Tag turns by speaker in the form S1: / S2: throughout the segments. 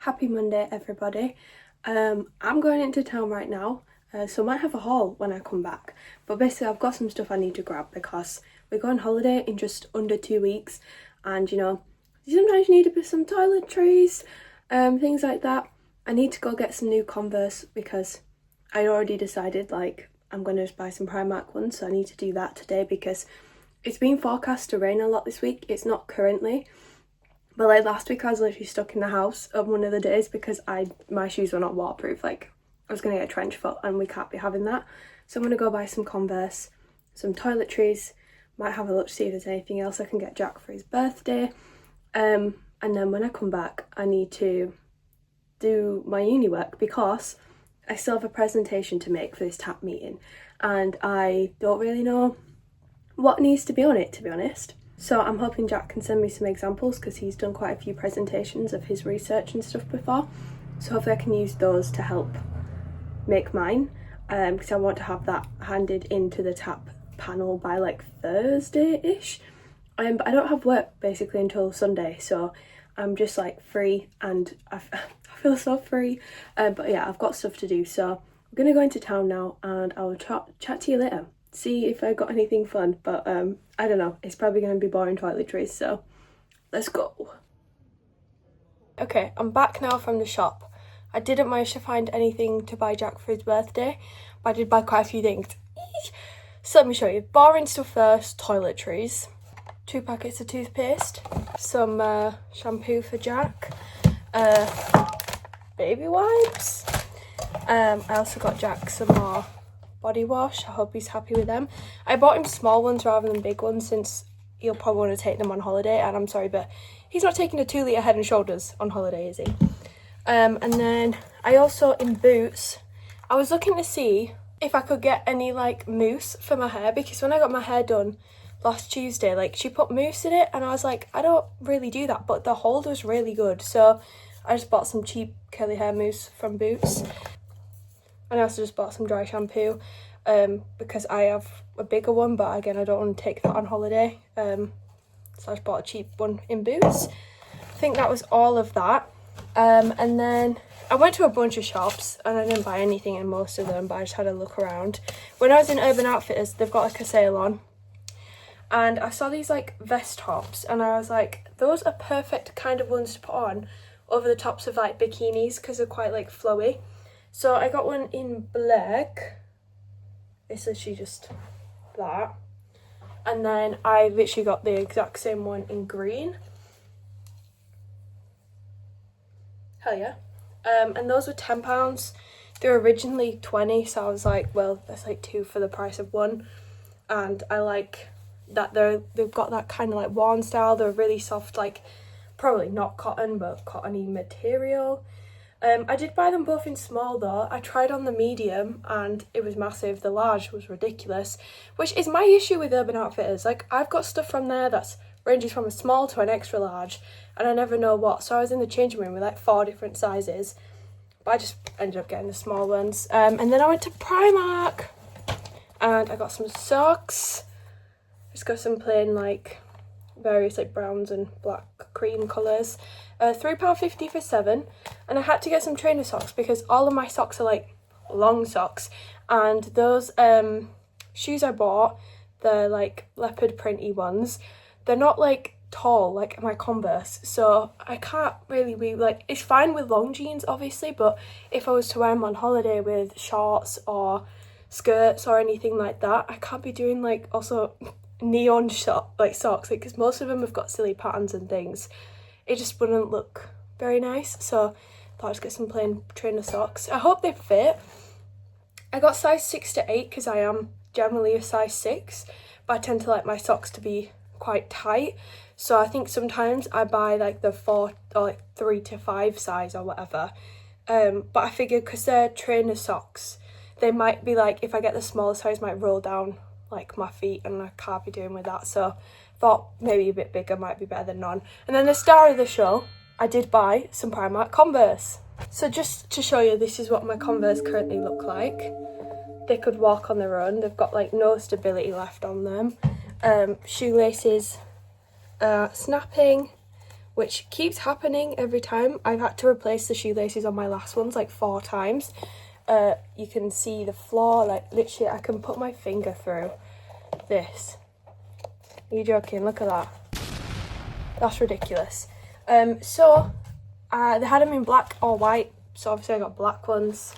S1: Happy Monday, everybody. I'm going into town right now, so I might have a haul when I come back. But basically, I've got some stuff I need to grab because we're going on holiday in just under 2 weeks, and you sometimes you need a bit some toiletries, things like that. I need to go get some new Converse because I already decided I'm going to buy some Primark ones, so I need to do that today because it's been forecast to rain a lot this week. It's not currently. But last week I was literally stuck in the house on one of the days because my shoes were not waterproof. I was going to get a trench foot and we can't be having that. So I'm going to go buy some Converse, some toiletries, might have a look to see if there's anything else I can get Jack for his birthday. And then when I come back I need to do my uni work because I still have a presentation to make for this TAP meeting and I don't really know what needs to be on it, to be honest. So I'm hoping Jack can send me some examples because he's done quite a few presentations of his research and stuff before. So hopefully I can use those to help make mine because I want to have that handed into the TAP panel by Thursday-ish. But I don't have work basically until Sunday, so I'm just free and I feel so free. But yeah, I've got stuff to do, so I'm going to go into town now and I'll chat to you later. See if I got anything fun, but I don't know, it's probably going to be boring toiletries, so let's go. Okay, I'm back now from the shop. I didn't manage to find anything to buy Jack for his birthday, but I did buy quite a few things. So let me show you. Boring stuff first, toiletries. 2 packets of toothpaste, some shampoo for Jack, baby wipes. I also got Jack some more body wash. I hope he's happy with them. I bought him small ones rather than big ones since he'll probably want to take them on holiday, and I'm sorry but he's not taking a 2 litre Head and Shoulders on holiday, is he? And then I also, in Boots, I was looking to see if I could get any mousse for my hair because when I got my hair done last Tuesday, she put mousse in it and I was like, I don't really do that, but the hold was really good, so I just bought some cheap curly hair mousse from Boots. And I also just bought some dry shampoo because I have a bigger one, but again I don't want to take that on holiday, so I just bought a cheap one in Boots. I think that was all of that. And then I went to a bunch of shops and I didn't buy anything in most of them, but I just had a look around. When I was in Urban Outfitters, they've got a sale on and I saw these vest tops and I was like, those are perfect kind of ones to put on over the tops of bikinis because they're quite flowy. So I got one in black. It's literally just that. And then I literally got the exact same one in green. Hell yeah. And those were £10. They were originally 20, so I was like, well, that's 2 for the price of 1. And I like that they've got that kind of worn style. They're really soft, probably not cotton, but cottony material. I did buy them both in small though. I tried on the medium and it was massive. The large was ridiculous, which is my issue with Urban Outfitters. I've got stuff from there that's ranges from a small to an extra large and I never know what. So I was in the changing room with 4 different sizes, but I just ended up getting the small ones. And then I went to Primark and I got some socks. Just got some plain various browns and black cream colours. £3.50 for 7, and I had to get some trainer socks because all of my socks are long socks, and those shoes I bought, the leopard printy ones, they're not tall like my Converse, so I can't really be it's fine with long jeans obviously, but if I was to wear them on holiday with shorts or skirts or anything like that, I can't be doing also neon socks because most of them have got silly patterns and things. It just wouldn't look very nice, so I thought I'd just get some plain trainer socks. I hope they fit. I got size 6 to 8 because I am generally a size 6, but I tend to like my socks to be quite tight, so I think sometimes I buy the 4 or 3 to 5 size or whatever, but I figured because they're trainer socks, they might be if I get the smaller size, might roll down my feet and I can't be doing with that, so thought maybe a bit bigger might be better than none. And then the star of the show, I did buy some Primark Converse. So just to show you, this is what my Converse currently look like. They could walk on their own. They've got no stability left on them. Shoelaces snapping, which keeps happening every time. I've had to replace the shoelaces on my last ones like 4 times. You can see the floor, like literally I can put my finger through this. Are you joking? Look at that. That's ridiculous. So they had them in black or white, so obviously I got black ones.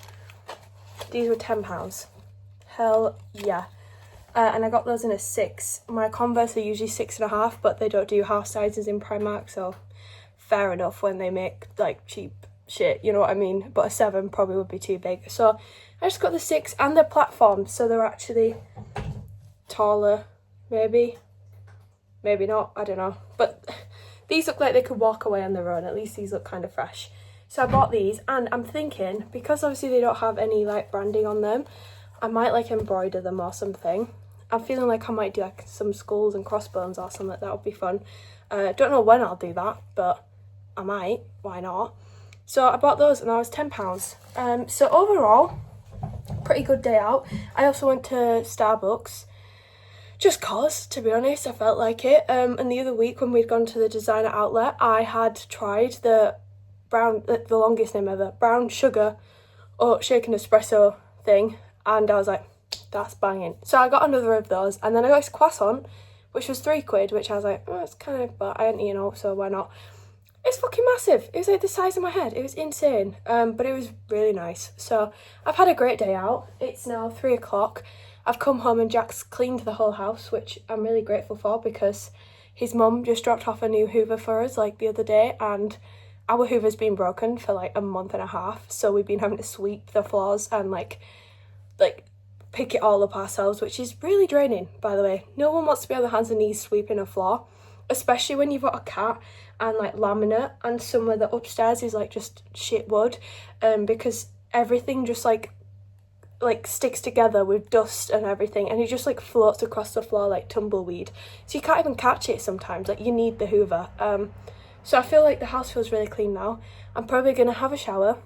S1: These were £10. Hell yeah. And I got those in a 6. My Converse are usually 6.5, but they don't do half sizes in Primark, so fair enough when they make like cheap shit, you know what I mean? But a 7 probably would be too big. So I just got the 6, and they're platforms, so they're actually taller, maybe not, I don't know. But these look like they could walk away on their own. At least these look kind of fresh. So I bought these, and I'm thinking, because obviously they don't have any like branding on them, I might like embroider them or something. I'm feeling like I might do like some skulls and crossbones or something. That would be fun. Don't know when I'll do that, but I might. Why not? So I bought those, and that was £10. So overall, pretty good day out. I also went to Starbucks, just cause, to be honest, I felt like it. And the other week when we'd gone to the designer outlet, I had tried the longest name ever, brown sugar or shaken espresso thing, and I was like, that's banging. So I got another of those, and then I got this croissant, which was £3, which I was like, oh, it's kind of, but I hadn't eaten all, so why not? It's fucking massive. It was like the size of my head. It was insane. But it was really nice. So I've had a great day out. It's now 3 o'clock. I've come home and Jack's cleaned the whole house, which I'm really grateful for, because his mum just dropped off a new Hoover for us like the other day, and our Hoover's been broken for like a month and a half, so we've been having to sweep the floors and like pick it all up ourselves, which is really draining, by the way. No one wants to be on their hands and knees sweeping a floor, especially when you've got a cat and like laminate, and some of the upstairs is like just shit wood, because everything just like sticks together with dust and everything, and it just like floats across the floor like tumbleweed, so you can't even catch it sometimes. Like, you need the Hoover. So I feel like the house feels really clean now. I'm probably gonna have a shower,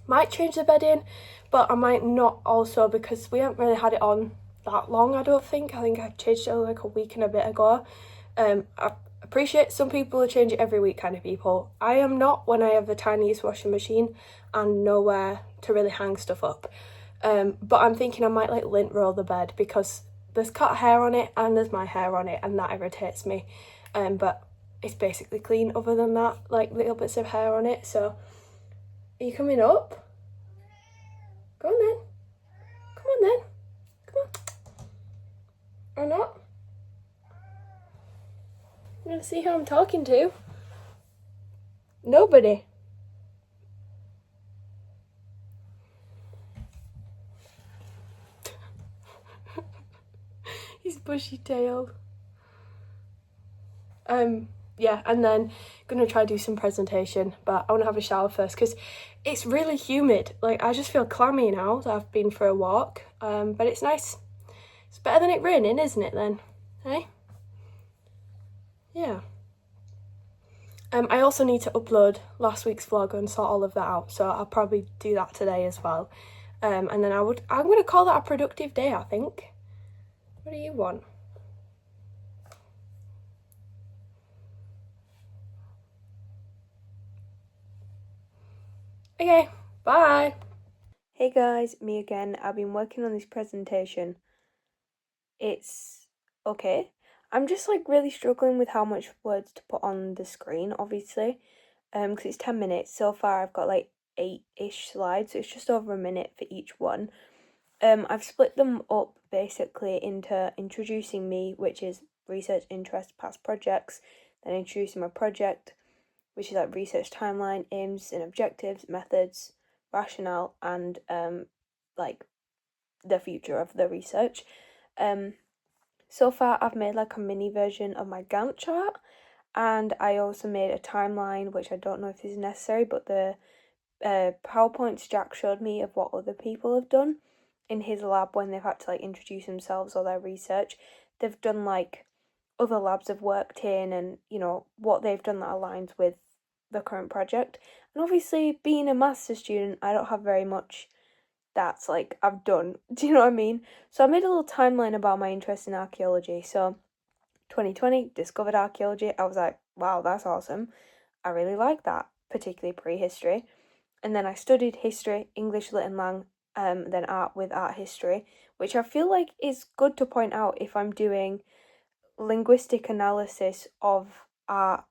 S1: might change the bed in, but I might not also, because we haven't really had it on that long. I think I changed it like a week and a bit ago. I appreciate some people who change it every week kind of people. I am not, when I have the tiniest washing machine and nowhere to really hang stuff up. But I'm thinking I might like lint roll the bed, because there's cat hair on it and there's my hair on it, and that irritates me. But it's basically clean other than that, like little bits of hair on it. So are you coming up? Go on then. Come on then. Come on. Or not? I'm gonna see who I'm talking to. Nobody. He's bushy-tailed. Yeah, and then gonna try to do some presentation, but I want to have a shower first because it's really humid. Like, I just feel clammy now that I've been for a walk. But it's nice. It's better than it raining, isn't it then? Hey? Yeah. I also need to upload last week's vlog and sort all of that out, so I'll probably do that today as well. And then I'm gonna call that a productive day, I think. What do you want? Okay, bye. Hey guys, me again. I've been working on this presentation. It's okay. I'm just like really struggling with how much words to put on the screen, obviously. Because it's 10 minutes. So far I've got like 8-ish slides, so it's just over a minute for each one. I've split them up basically into introducing me, which is research, interest, past projects, then introducing my project, which is like research timeline, aims and objectives, methods, rationale, and like the future of the research. So far I've made like a mini version of my Gantt chart, and I also made a timeline, which I don't know if this is necessary, but the PowerPoints Jack showed me of what other people have done in his lab when they've had to like introduce themselves or their research. They've done like other labs have worked in, and you know what they've done that aligns with the current project. And obviously, being a master's student, I don't have very much that's like I've done. Do you know what I mean? So I made a little timeline about my interest in archaeology. So 2020 discovered archaeology. I was like, wow, that's awesome. I really like that, particularly prehistory. And then I studied history, English Lit and Lang, then art with art history, which I feel like is good to point out if I'm doing linguistic analysis of art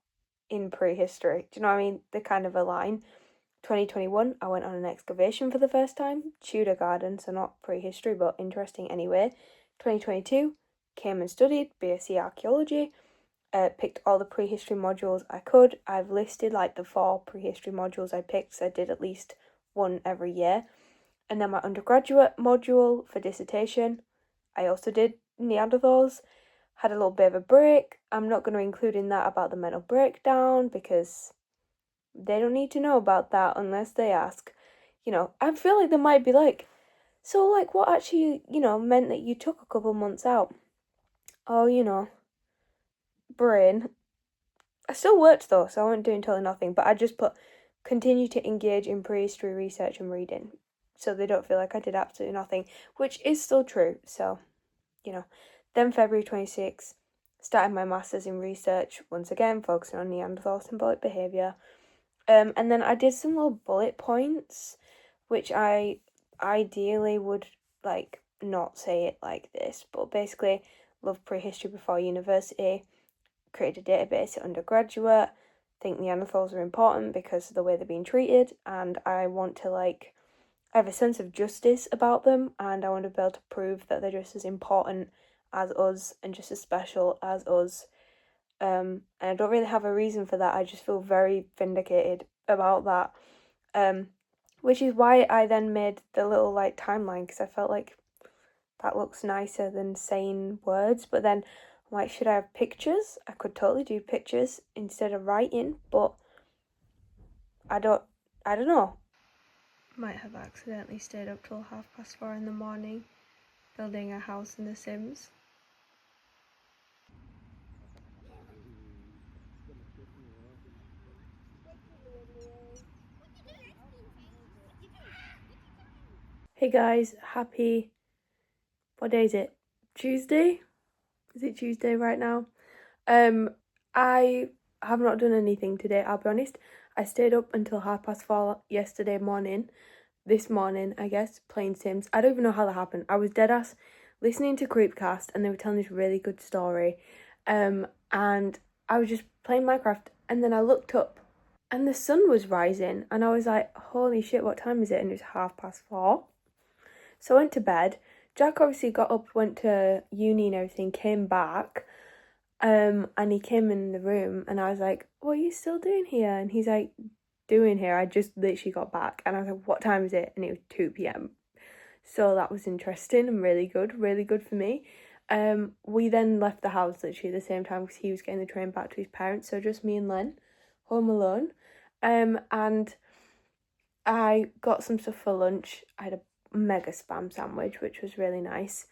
S1: in prehistory. Do you know what I mean? They kind of align. 2021, I went on an excavation for the first time, Tudor Garden, so not prehistory, but interesting anyway. 2022, came and studied BSc Archaeology, picked all the prehistory modules I could. I've listed like the 4 prehistory modules I picked, so I did at least one every year. And then my undergraduate module for dissertation, I also did Neanderthals. Had a little bit of a break. I'm not going to include in that about the mental breakdown because they don't need to know about that unless they ask. I feel like they might be like, so like what actually, meant that you took a couple months out? Oh, brain. I still worked though, so I wasn't doing totally nothing, but I just put continue to engage in prehistory research and reading. So they don't feel like I did absolutely nothing, which is still true. So, Then February 26th, started my master's in research, once again, focusing on Neanderthal symbolic behaviour. And then I did some little bullet points, which I ideally would like not say it like this, but basically love prehistory before university, created a database at undergraduate, think Neanderthals are important because of the way they're being treated, and I want to I have a sense of justice about them, and I want to be able to prove that they're just as important as us and just as special as us. And I don't really have a reason for that. I just feel very vindicated about that. Which is why I then made the little timeline, because I felt like that looks nicer than saying words. But then should I have pictures? I could totally do pictures instead of writing, but I don't know. Might have accidentally stayed up till 4:30 in the morning building a house in The Sims. Hey guys, what day is it? Tuesday? Is it Tuesday right now? I have not done anything today, I'll be honest. I stayed up until 4:30 yesterday morning, this morning, I guess, playing Sims. I don't even know how that happened. I was dead ass listening to Creepcast and they were telling this really good story. And I was just playing Minecraft and then I looked up and the sun was rising and I was like, holy shit, what time is it? And it was 4:30. So I went to bed. Jack obviously got up, went to uni and everything, came back. And he came in the room and I was like, what are you still doing here? And he's like, doing here? I just literally got back. And I was like, what time is it? And it was 2 p.m. So that was interesting and really good for me. We then left the house literally at the same time because he was getting the train back to his parents. So just me and Len, home alone. And I got some stuff for lunch. I had a mega spam sandwich, which was really nice.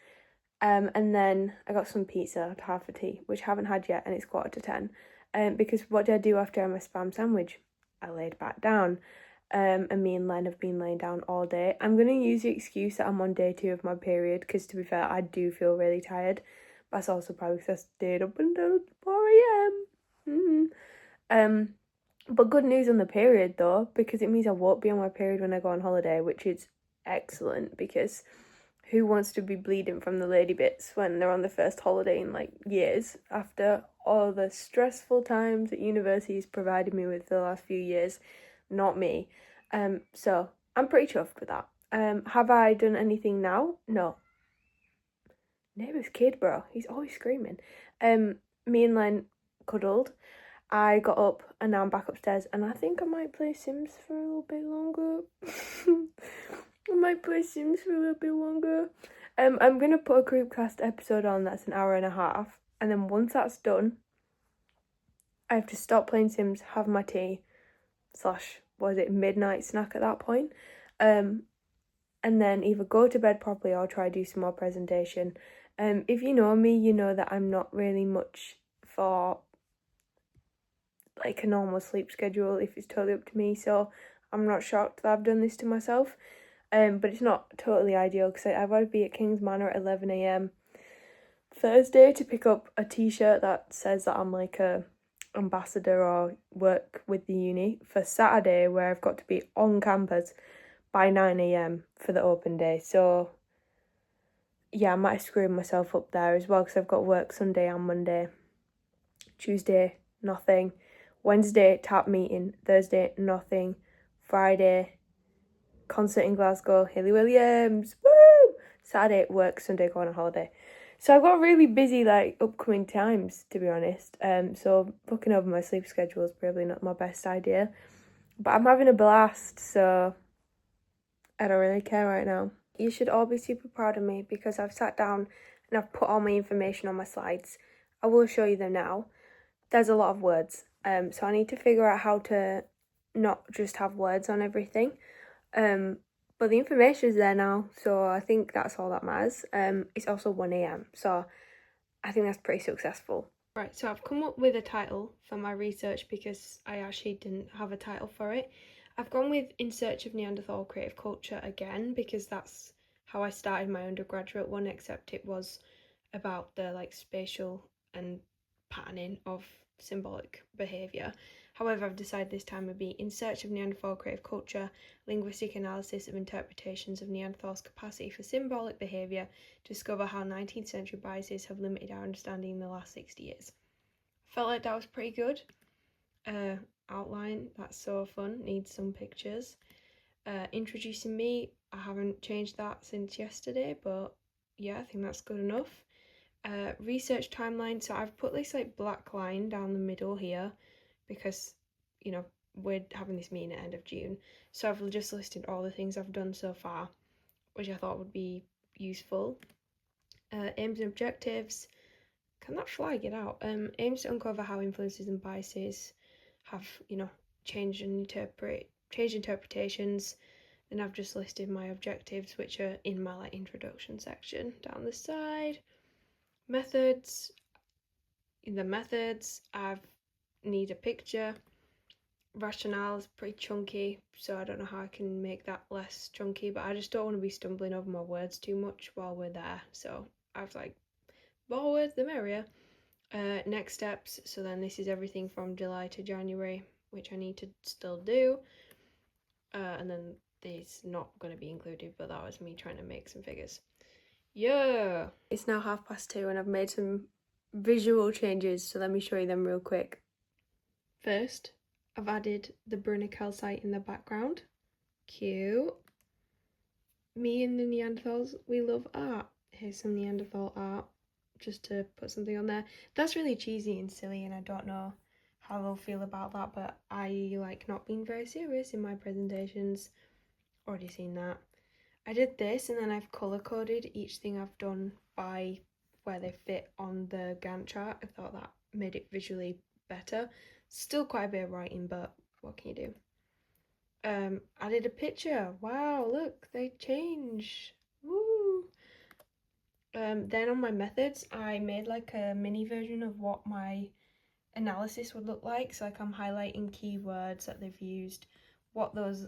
S1: And then I got some pizza to have for tea, which I haven't had yet, and it's 10:15. Because what did I do after I had my spam sandwich? I laid back down. And me and Len have been laying down all day. I'm going to use the excuse that I'm on day 2 of my period, because to be fair, I do feel really tired. But that's also probably because I stayed up until 4 a.m. But good news on the period though, because it means I won't be on my period when I go on holiday, which is excellent, because who wants to be bleeding from the lady bits when they're on the first holiday in years after all the stressful times that university's provided me with the last few years? Not me. So I'm pretty chuffed with that. Have I done anything now? No. Neighbour's kid, bro. He's always screaming. Me and Len cuddled. I got up and now I'm back upstairs and I think I might play Sims for a little bit longer. I'm going to put a Groupcast episode on that's an hour and a half, and then once that's done, I have to stop playing Sims, have my tea, / midnight snack at that point, and then either go to bed properly or try do some more presentation. If you know me, you know that I'm not really much for a normal sleep schedule if it's totally up to me, so I'm not shocked that I've done this to myself. But it's not totally ideal because I've got to be at King's Manor at 11 a.m. Thursday to pick up a t-shirt that says that I'm a ambassador or work with the uni for Saturday, where I've got to be on campus by 9 a.m. for the open day. So yeah, I might have screwed myself up there as well, because I've got work Sunday and Monday. Tuesday, nothing. Wednesday, tap meeting. Thursday, nothing. Friday, concert in Glasgow, Hayley Williams. Woo! Saturday, work. Sunday, go on a holiday. So I've got really busy upcoming times, to be honest. So booking over my sleep schedule is probably not my best idea. But I'm having a blast, so I don't really care right now. You should all be super proud of me, because I've sat down and I've put all my information on my slides. I will show you them now. There's a lot of words, so I need to figure out how to not just have words on everything. But the information is there now, so I think that's all that matters. It's also 1 a.m, so I think that's pretty successful. Right, so I've come up with a title for my research, because I actually didn't have a title for it. I've gone with In Search of Neanderthal Creative Culture again, because that's how I started my undergraduate one, except it was about the spatial and patterning of symbolic behaviour. However, I've decided this time would be In Search of Neanderthal Creative Culture, Linguistic Analysis of Interpretations of Neanderthals' Capacity for Symbolic Behaviour, to discover how 19th century biases have limited our understanding in the last 60 years. Felt like that was pretty good. Outline, that's so fun, needs some pictures. Introducing me, I haven't changed that since yesterday, but yeah, I think that's good enough. Research timeline, so I've put this black line down the middle here, because we're having this meeting at the end of June, so I've just listed all the things I've done so far, which I thought would be useful. Aims and objectives, can that fly get out? Aims to uncover how influences and biases have changed interpretations. Then I've just listed my objectives, which are in my introduction section down the side. Methods. In the methods, I need a picture. Rationale is pretty chunky, so I don't know how I can make that less chunky, but I just don't want to be stumbling over my words too much while we're there, so I've more words the merrier. Next steps, so then this is everything from July to January, which I need to still do, and then these not going to be included, but that was me trying to make some figures. Yeah, it's now 2:30 and I've made some visual changes, so let me show you them real quick. First, I've added the Brunner calcite in the background. Cute. Me and the Neanderthals, we love art. Here's some Neanderthal art, just to put something on there. That's really cheesy and silly, and I don't know how they'll feel about that, but I like not being very serious in my presentations. Already seen that. I did this, and then I've colour coded each thing I've done by where they fit on the Gantt chart. I thought that made it visually better. Still quite a bit of writing, but what can you do? I did a picture. Wow, look, they change. Woo! Then on my methods, I made a mini version of what my analysis would look like. So I'm highlighting keywords that they've used, what those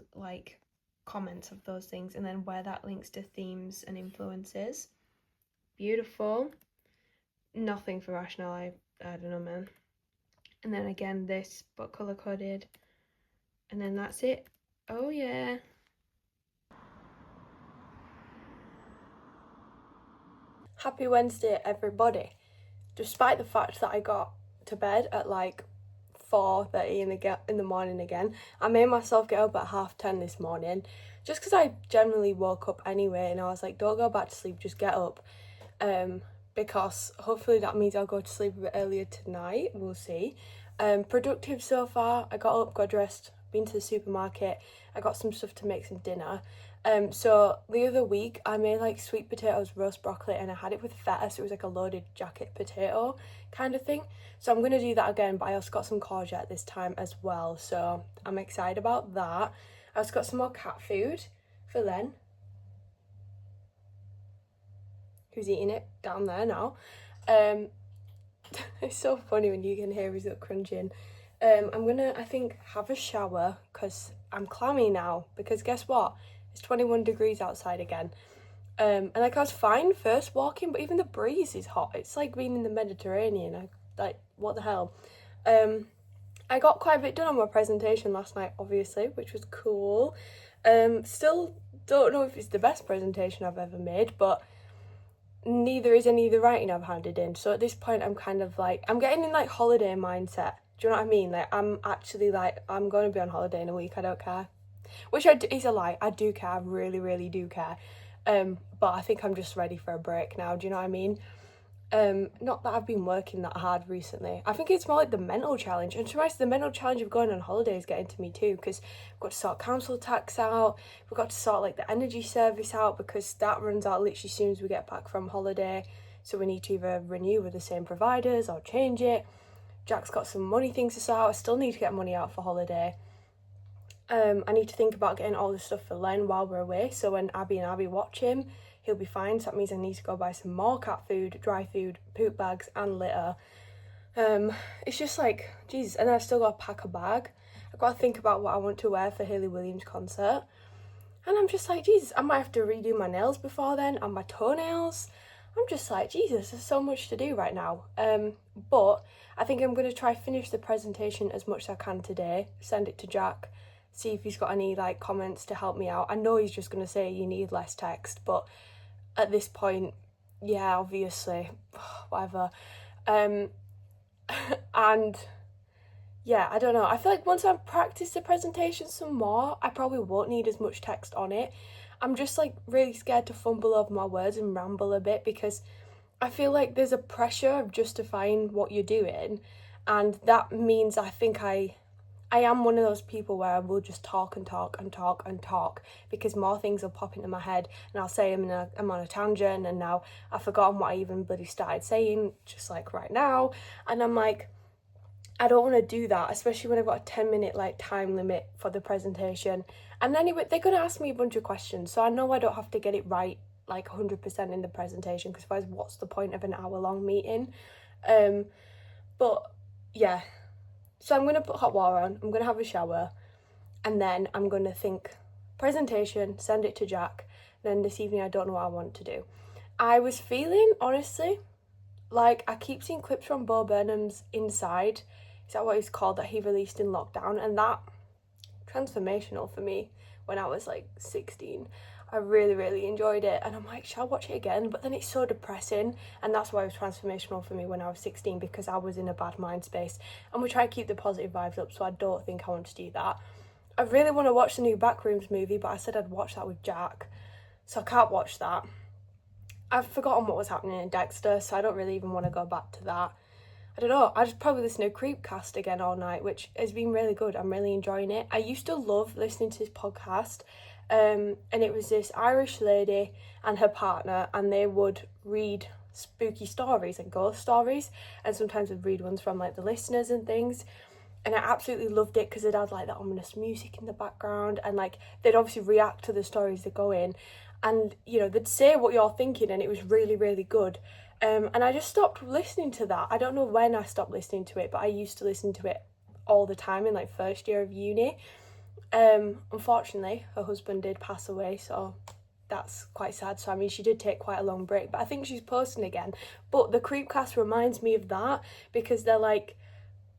S1: comments of those things, and then where that links to themes and influences. Beautiful. Nothing for rationale, I don't know, man. And then again this, but color coded, and then that's it. Oh yeah. Happy Wednesday, everybody. Despite the fact that I got to bed at 4:30 in the morning again, I made myself get up at 10:30 this morning, just because I generally woke up anyway, and I was like, don't go back to sleep, just get up, because hopefully that means I'll go to sleep a bit earlier tonight. We'll see. Productive so far. I got up, got dressed, been to the supermarket, I got some stuff to make some dinner. So the other week I made sweet potatoes, roast broccoli, and I had it with feta, so it was a loaded jacket potato kind of thing. So I'm gonna do that again, but I also got some courgette this time as well, so I'm excited about that. I also got some more cat food for Len, who's eating it down there now. It's so funny when you can hear his crunching. I'm gonna, I think, have a shower, because I'm clammy now, because guess what? It's 21 degrees outside again. And I was fine first walking, but even the breeze is hot. It's like being in the Mediterranean. What the hell? I got quite a bit done on my presentation last night, obviously, which was cool. Still don't know if it's the best presentation I've ever made, but neither is any of the writing I've handed in. So at this point, I'm kind of like, I'm getting in like holiday mindset. Do you know what I mean? Like, I'm actually like, I'm going to be on holiday in a week. I don't care. Which is a lie. I do care. I really, really do care. But I think I'm just ready for a break now. Do you know what I mean? Not that I've been working that hard recently. I think it's more like the mental challenge. And to be honest, the mental challenge of going on holiday is getting to me too, because we've got to sort council tax out. We've got to sort like the energy service out, because that runs out literally as soon as we get back from holiday. So we need to either renew with the same providers or change it. Jack's got some money things to sort out. I still need to get money out for holiday. I need to think about getting all the stuff for Len while we're away. So when Abby and Abby watch him, he'll be fine. So that means I need to go buy some more cat food, dry food, poop bags, and litter. It's just like, Jesus. And then I've still got to pack a bag. I've got to think about what I want to wear for Hayley Williams' concert. And I'm just like, Jesus, I might have to redo my nails before then and my toenails. I'm just like, Jesus, there's so much to do right now. But I think I'm going to try finish the presentation as much as I can today, send it to Jack, see if he's got any like comments to help me out. I know he's just going to say you need less text, but at this point, yeah, obviously, whatever. And yeah, I don't know. I feel like once I've practiced the presentation some more, I probably won't need as much text on it. I'm just like really scared to fumble over my words and ramble a bit, because I feel like there's a pressure of justifying what you're doing, and that means I think I am one of those people where I will just talk and talk and talk and talk, because more things will pop into my head and I'll say I'm on a tangent, and now I've forgotten what I even bloody started saying, just like right now. And I'm like, I don't want to do that, especially when I've got a 10-minute like time limit for the presentation. And anyway, they're going to ask me a bunch of questions, so I know I don't have to get it right like 100% in the presentation, because otherwise what's the point of an hour-long meeting? But yeah, so I'm going to put hot water on, I'm going to have a shower, and then I'm going to think presentation, send it to Jack. Then this evening I don't know what I want to do. I was feeling, honestly, like I keep seeing clips from Bo Burnham's Inside, is that what it's called, that he released in lockdown, and that transformational for me when I was like 16. I really, really enjoyed it, and I'm like, shall I watch it again? But then it's so depressing, and that's why it was transformational for me when I was 16, because I was in a bad mind space, and we try to keep the positive vibes up, so I don't think I want to do that. I really want to watch the new Backrooms movie, but I said I'd watch that with Jack, so I can't watch that. I've forgotten what was happening in Dexter, so I don't really even want to go back to that. I don't know, I just probably listen to Creepcast again all night, which has been really good. I'm really enjoying it. I used to love listening to this podcast, and it was this Irish lady and her partner, and they would read spooky stories and ghost stories, and sometimes would read ones from like the listeners and things. And I absolutely loved it, because it had like that ominous music in the background, and like they'd obviously react to the stories that go in, and you know, they'd say what you're thinking, and it was really, really good. And I just stopped listening to that. I don't know when I stopped listening to it, but I used to listen to it all the time in like first year of uni. Unfortunately, her husband did pass away, so that's quite sad. So I mean, she did take quite a long break, but I think she's posting again. But the Creepcast reminds me of that, because they're like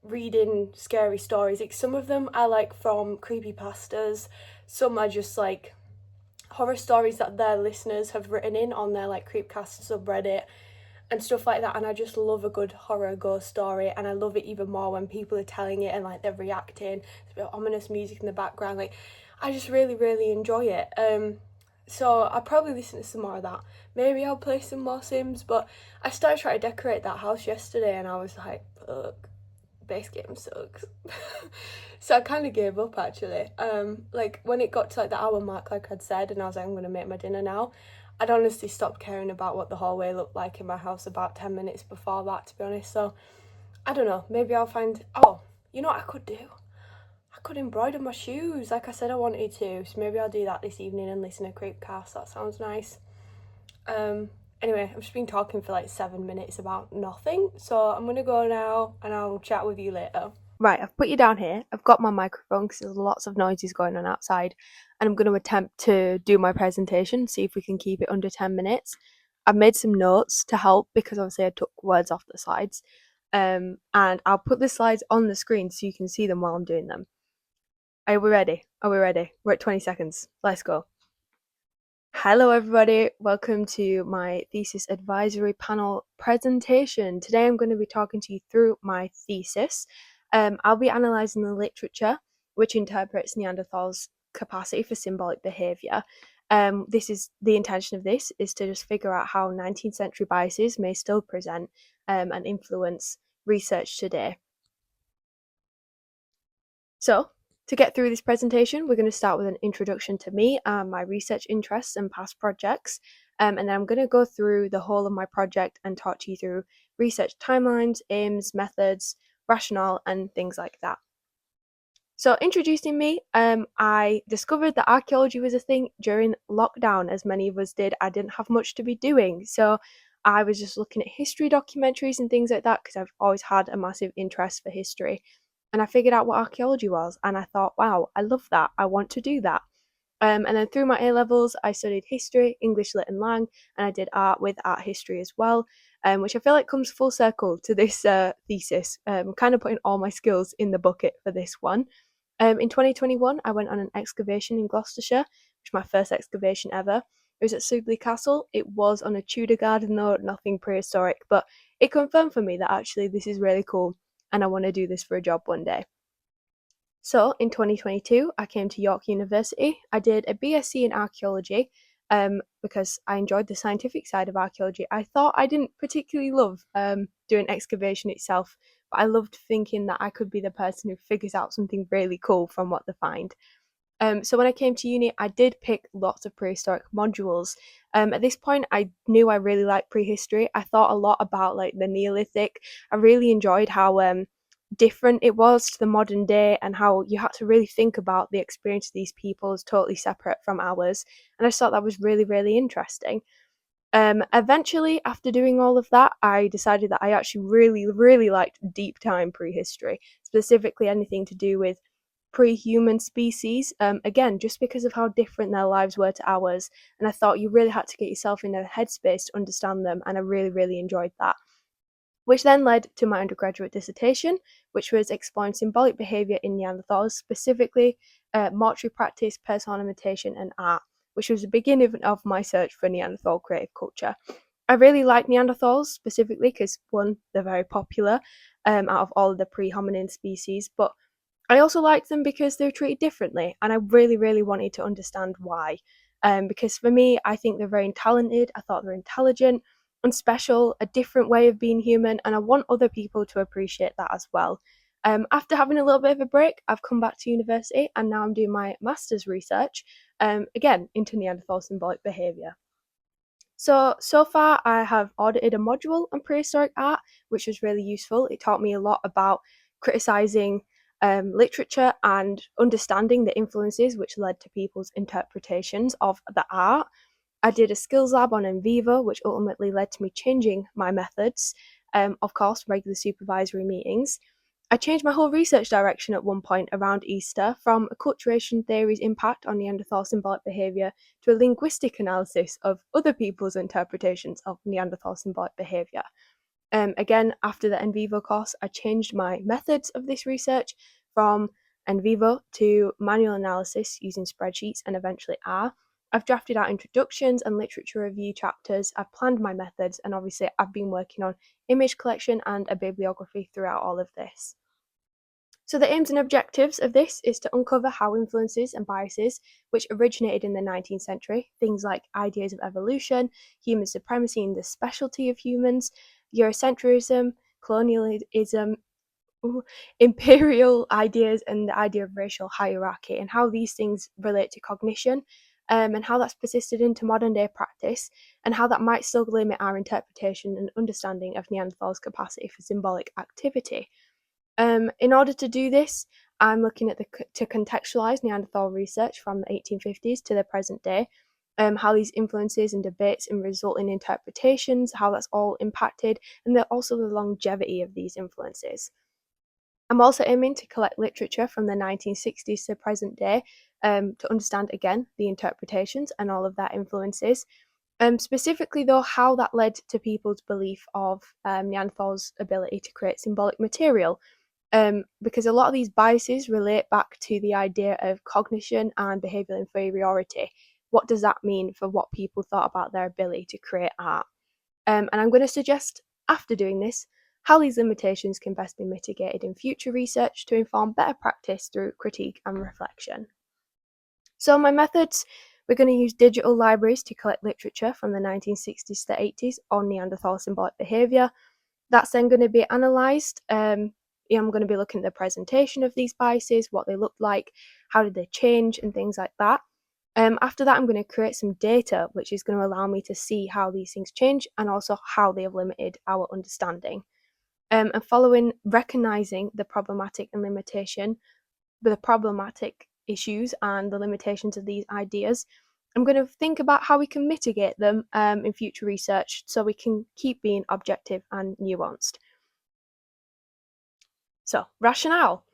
S1: reading scary stories. Like some of them are like from creepypastas, some are just like horror stories that their listeners have written in on their like Creepcast subreddit and stuff like that. And I just love a good horror ghost story, and I love it even more when people are telling it and like they're reacting. There's a bit of ominous music in the background. Like I just really, really enjoy it. So I'll probably listen to some more of that. Maybe I'll play some more Sims, but I started trying to decorate that house yesterday, and I was like, fuck, base game sucks. So I kind of gave up actually. Like when it got to like the hour mark, like I'd said, and I was like, I'm gonna make my dinner now, I'd honestly stopped caring about what the hallway looked like in my house about 10 minutes before that, to be honest. So I don't know, maybe I'll find, oh, you know what I could do? I could embroider my shoes like I said I wanted to, so maybe I'll do that this evening and listen to Creepcast. That sounds nice. Anyway, I've just been talking for like 7 minutes about nothing, so I'm gonna go now and I'll chat with you later. Right, I've put you down here. I've got my microphone because there's lots of noises going on outside, and I'm going to attempt to do my presentation, see if we can keep it under 10 minutes. I've made some notes to help, because obviously I took words off the slides. and I'll put the slides on the screen so you can see them while I'm doing them. Are we ready? Are we ready? We're at 20 seconds. Let's go. Hello everybody, welcome to my thesis advisory panel presentation. Today I'm going to be talking to you through my thesis. I'll be analysing the literature which interprets Neanderthals' capacity for symbolic behaviour. The intention of this is to just figure out how 19th century biases may still present and influence research today. So, to get through this presentation, we're going to start with an introduction to me and my research interests and past projects. And then I'm going to go through the whole of my project and talk to you through research timelines, aims, methods, rationale, and things like that. So, introducing me, I discovered that archaeology was a thing during lockdown, as many of us did. I didn't have much to be doing. So, I was just looking at history documentaries and things like that because I've always had a massive interest for history. And I figured out what archaeology was, and I thought, wow, I love that. I want to do that. And then through my A levels, I studied history, English, Lit, and Lang, and I did art with art history as well, which I feel like comes full circle to this thesis. Kind of putting all my skills in the bucket for this one. In 2021, I went on an excavation in Gloucestershire, which was my first excavation ever. It was at Sudeley Castle. It was on a Tudor garden though, nothing prehistoric, but it confirmed for me that actually this is really cool and I want to do this for a job one day. So in 2022, I came to York University. I did a BSc in archaeology because I enjoyed the scientific side of archaeology. I thought I didn't particularly love doing excavation itself, but I loved thinking that I could be the person who figures out something really cool from what they find. So when I came to uni, I did pick lots of prehistoric modules. At this point, I knew I really liked prehistory. I thought a lot about like the Neolithic. I really enjoyed how different it was to the modern day and how you had to really think about the experience of these people as totally separate from ours. And I just thought that was really, really interesting. Eventually, after doing all of that, I decided that I actually really, really liked deep time prehistory, specifically anything to do with pre-human species, again, just because of how different their lives were to ours. And I thought you really had to get yourself in a headspace to understand them, and I really, really enjoyed that. Which then led to my undergraduate dissertation, which was exploring symbolic behaviour in Neanderthals, specifically mortuary practice, personal imitation, and art, which was the beginning of my search for Neanderthal creative culture. I really like Neanderthals specifically because, one, they're very popular out of all of the pre-hominin species, but I also liked them because they were treated differently, and I really, really wanted to understand why. Because for me, I think they're very talented, I thought they're intelligent and special, a different way of being human, and I want other people to appreciate that as well. After having a little bit of a break, I've come back to university and now I'm doing my master's research, again, into Neanderthal symbolic behaviour. So far, I have audited a module on prehistoric art, which was really useful. It taught me a lot about criticising literature and understanding the influences which led to people's interpretations of the art. I did a skills lab on NVivo, which ultimately led to me changing my methods, of course, regular supervisory meetings. I changed my whole research direction at one point around Easter from acculturation theory's impact on Neanderthal symbolic behaviour to a linguistic analysis of other people's interpretations of Neanderthal symbolic behaviour. Again, after the NVivo course, I changed my methods of this research from NVivo to manual analysis using spreadsheets and eventually R. I've drafted out introductions and literature review chapters, I've planned my methods, and obviously I've been working on image collection and a bibliography throughout all of this. So the aims and objectives of this is to uncover how influences and biases which originated in the 19th century, things like ideas of evolution, human supremacy and the specialty of humans, Eurocentrism, colonialism, imperial ideas and the idea of racial hierarchy, and how these things relate to cognition, and how that's persisted into modern day practice, and how that might still limit our interpretation and understanding of Neanderthals' capacity for symbolic activity. In order to do this, I'm looking at to contextualise Neanderthal research from the 1850s to the present day, how these influences and debates and resulting interpretations, how that's all impacted, and also the longevity of these influences. I'm also aiming to collect literature from the 1960s to present day to understand again the interpretations and all of that influences. Specifically though, how that led to people's belief of Neanderthals' ability to create symbolic material. Because a lot of these biases relate back to the idea of cognition and behavioural inferiority. What does that mean for what people thought about their ability to create art? And I'm going to suggest, after doing this, how these limitations can best be mitigated in future research to inform better practice through critique and reflection. So my methods, we're going to use digital libraries to collect literature from the 1960s to the 80s on Neanderthal symbolic behaviour. That's then going to be analysed. I'm going to be looking at the presentation of these biases, what they look like, how did they change, and things like that. After that, I'm going to create some data, which is going to allow me to see how these things change and also how they have limited our understanding. And following recognising the problematic issues and the limitations of these ideas, I'm going to think about how we can mitigate them in future research so we can keep being objective and nuanced. So, rationale.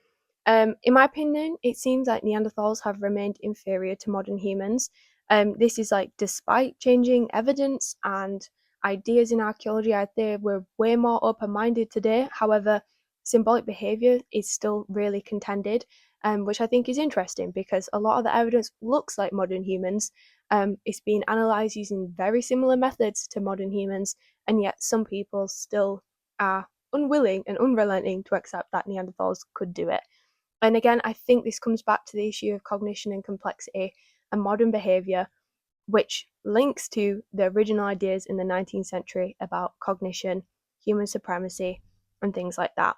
S1: In my opinion, it seems like Neanderthals have remained inferior to modern humans. This is like despite changing evidence and ideas in archaeology, I'd say we're way more open-minded today. However, symbolic behaviour is still really contended, which I think is interesting because a lot of the evidence looks like modern humans. It's been analysed using very similar methods to modern humans, and yet some people still are unwilling and unrelenting to accept that Neanderthals could do it. And again, I think this comes back to the issue of cognition and complexity and modern behaviour, which links to the original ideas in the 19th century about cognition, human supremacy, and things like that.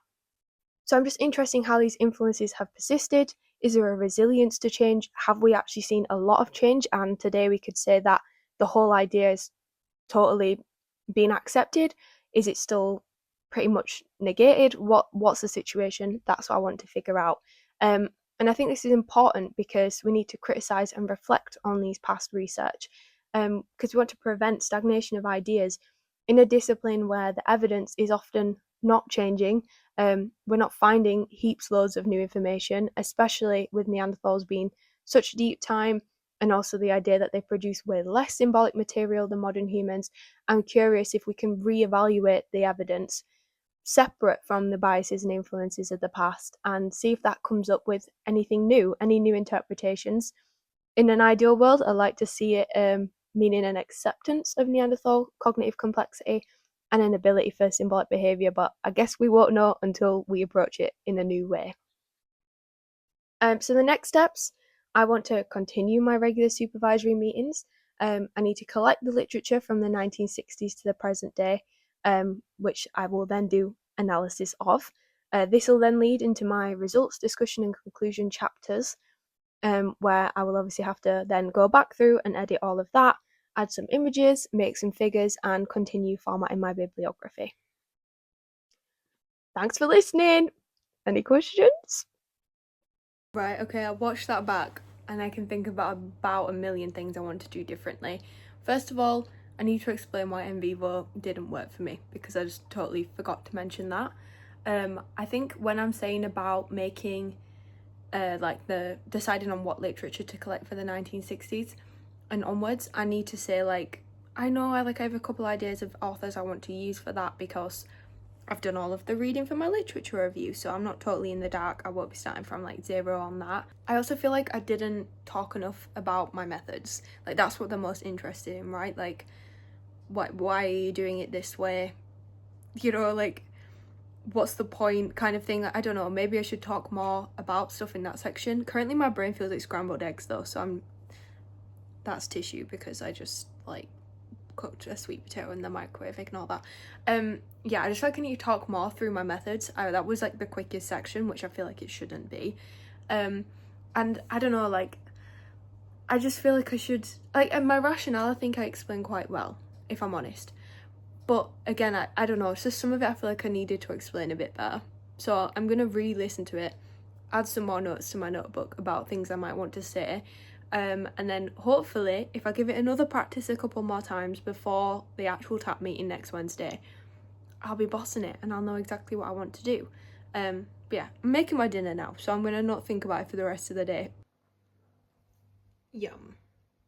S1: So I'm just interested in how these influences have persisted. Is there a resilience to change? Have we actually seen a lot of change? And today we could say that the whole idea is totally being accepted. Is it still pretty much negated? What's the situation? That's what I want to figure out. And I think this is important because we need to criticize and reflect on these past research, because we want to prevent stagnation of ideas in a discipline where the evidence is often not changing. We're not finding heaps loads of new information, especially with Neanderthals being such deep time, and also the idea that they produce way less symbolic material than modern humans. I'm curious if we can reevaluate the evidence separate from the biases and influences of the past and see if that comes up with anything new, any new interpretations. In an ideal world, I'd like to see it meaning an acceptance of Neanderthal cognitive complexity and an ability for symbolic behaviour, but I guess we won't know until we approach it in a new way. So the next steps, I want to continue my regular supervisory meetings. I need to collect the literature from the 1960s to the present day, which I will then do analysis of. This will then lead into my results discussion and conclusion chapters, where I will obviously have to then go back through and edit all of that, add some images, make some figures, and continue formatting my bibliography. Thanks for listening. Any questions? Right, okay, I'll watch that back and I can think about a million things I want to do differently. First of all, I need to explain why NVivo didn't work for me because I just totally forgot to mention that. I think when I'm saying about making like the deciding on what literature to collect for the 1960s and onwards, I need to say like I have a couple ideas of authors I want to use for that because I've done all of the reading for my literature review, so I'm not totally in the dark. I won't be starting from like zero on that. I also feel like I didn't talk enough about my methods. Like that's what they're most interested in, right? Like why are you doing it this way? You know, like what's the point kind of thing. I don't know, maybe I should talk more about stuff in that section. Currently my brain feels like scrambled eggs though, so that's tissue because I just like cooked a sweet potato in the microwave, ignore that. Yeah, I just feel like I need to talk more through my methods. That was like the quickest section, which I feel like it shouldn't be. And I don't know, like I just feel like I should like, and my rationale I think I explained quite well, if I'm honest. But again, I don't know, it's just some of it I feel like I needed to explain a bit better. So I'm gonna re-listen to it, add some more notes to my notebook about things I might want to say. And then hopefully if I give it another practice a couple more times before the actual tap meeting next Wednesday, I'll be bossing it and I'll know exactly what I want to do. But yeah, I'm making my dinner now, so I'm gonna not think about it for the rest of the day. Yum.